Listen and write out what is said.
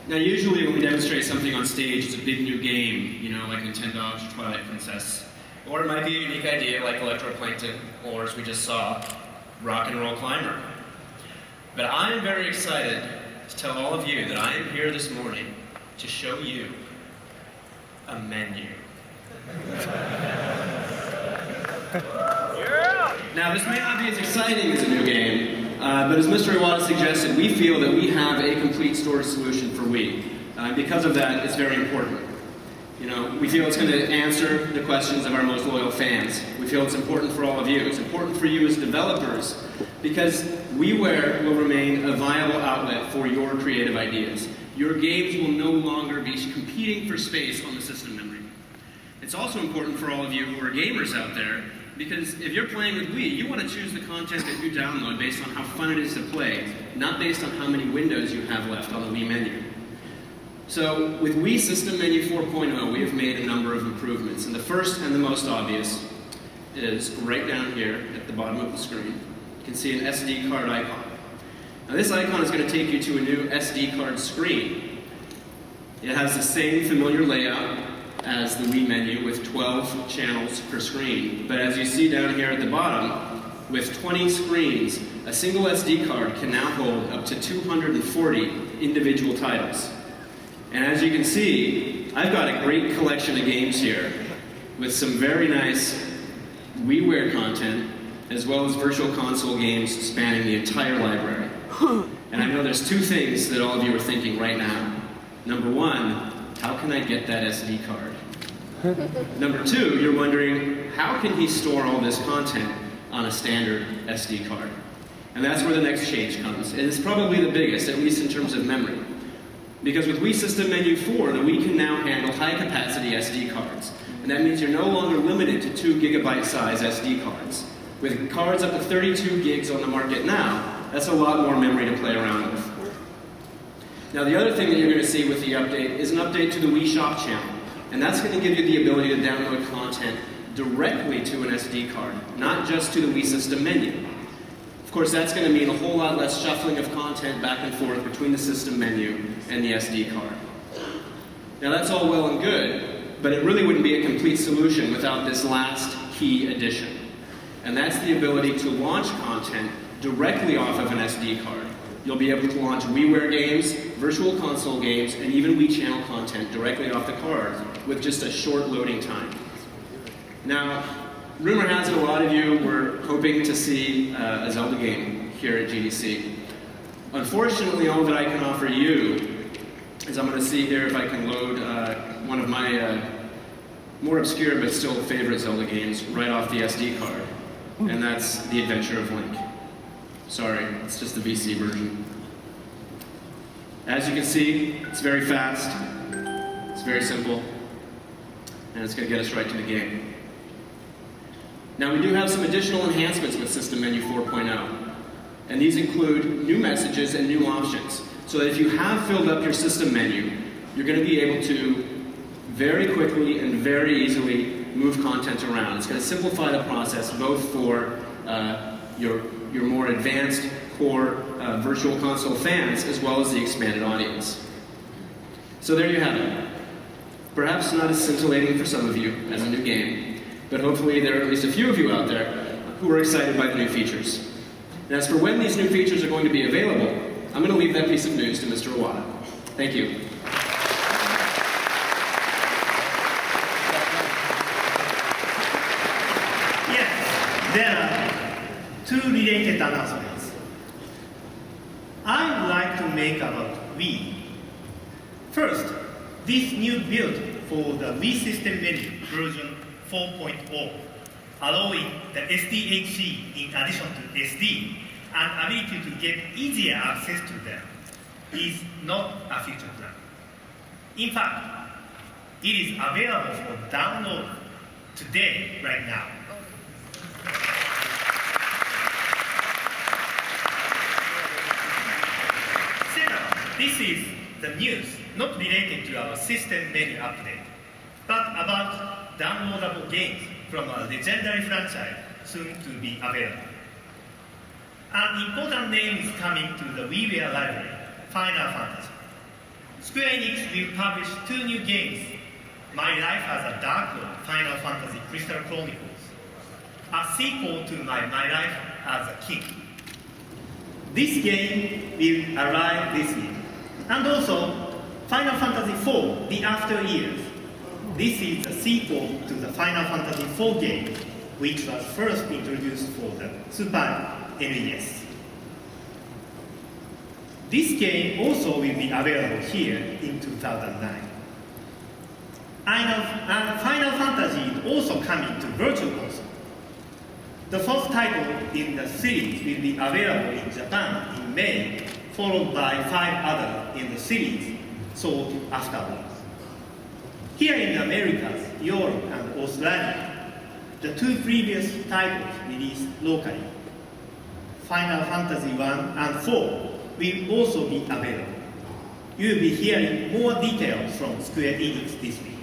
Now, usually when we demonstrate something on stage, it's a big new game, you know, like Nintendo's Twilight Princess. Or it might be a unique idea like Electroplankton, or as we just saw, Rock and Roll Climber. But I'm very excited to tell all of you that I am here this morning to show you a menu. Now, this may not be as exciting as a new game, but as Mr. Iwata suggested, we feel that we have a complete storage solution for Wii. Because of that, it's very important. You know, we feel it's going to answer the questions of our most loyal fans. We feel it's important for all of you. It's important for you as developers, because WiiWare will remain a viable outlet for your creative ideas. Your games will no longer be competing for space on the system memory. It's also important for all of you who are gamers out there, because if you're playing with Wii, you want to choose the content that you download based on how fun it is to play, not based on how many windows you have left on the Wii menu. So, with Wii System Menu 4.0, we have made a number of improvements, and the first and the most obvious is right down here at the bottom of the screen. You can see an SD card icon. Now, this icon is going to take you to a new SD card screen. It has the same familiar layout as the Wii menu with 12 channels per screen. But as you see down here at the bottom, with 20 screens, a single SD card can now hold up to 240 individual titles. And as you can see, I've got a great collection of games here with some very nice WiiWare content, as well as Virtual Console games spanning the entire library. And I know there's two things that all of you are thinking right now. Number one, how can I get that SD card? Number two, you're wondering, how can he store all this content on a standard SD card? And that's where the next change comes. And it's probably the biggest, at least in terms of memory. Because with Wii System Menu 4, the Wii can now handle high-capacity SD cards. And that means you're no longer limited to 2 gigabyte size SD cards. With cards up to 32 gigs on the market now, that's a lot more memory to play around with. Now, the other thing that you're going to see with the update is an update to the Wii Shop channel. And that's going to give you the ability to download content directly to an SD card, not just to the Wii System menu. Of course, that's going to mean a whole lot less shuffling of content back and forth between the system menu and the SD card. Now, that's all well and good, but it really wouldn't be a complete solution without this last key addition. And that's the ability to launch content directly off of an SD card. You'll be able to launch WiiWare games, Virtual Console games, and even Wii Channel content directly off the card with just a short loading time. Now, rumor has it a lot of you were hoping to see a Zelda game here at GDC. Unfortunately, all that I can offer you is I'm going to see here if I can load one of my more obscure but still favorite Zelda games right off the SD card, and that's The Adventure of Link. Sorry, it's just the VC version. As you can see, it's very fast, it's very simple, and it's going to get us right to the game. Now, we do have some additional enhancements with System Menu 4.0, and these include new messages and new options, so that if you have filled up your system menu, you're going to be able to very quickly and very easily move content around. It's going to simplify the process both for your more advanced core Virtual Console fans, as well as the expanded audience. So there you have it. Perhaps not as scintillating for some of you as a new game, but hopefully there are at least a few of you out there who are excited by the new features. And as for when these new features are going to be available, I'm going to leave that piece of news to Mr. Iwata. Thank you. Yes, there are two related announcements. I would like to make about Wii. First, this new build for the Wii System Menu version 4.0, allowing the SDHC in addition to SD and ability to get easier access to them, is not a future plan. In fact, it is available for download today, right now. Second, this is the news not related to our system menu update, but about downloadable games from a legendary franchise soon to be available. An important name is coming to the WiiWare library, Final Fantasy. Square Enix will publish 2 new games, My Life as a Dark Lord, Final Fantasy Crystal Chronicles, a sequel to My Life as a King. This game will arrive this year. And also, Final Fantasy IV, The After Years. This is a sequel to the Final Fantasy IV game, which was first introduced for the Super NES. This game also will be available here in 2009. Final Fantasy is also coming to Virtual Console. The first title in the series will be available in Japan in May, followed by 5 others in the series sold afterwards. Here in the Americas, Europe, and Australia, the 2 previous titles released locally, Final Fantasy 1 and 4, will also be available. You will be hearing more details from Square Enix this week.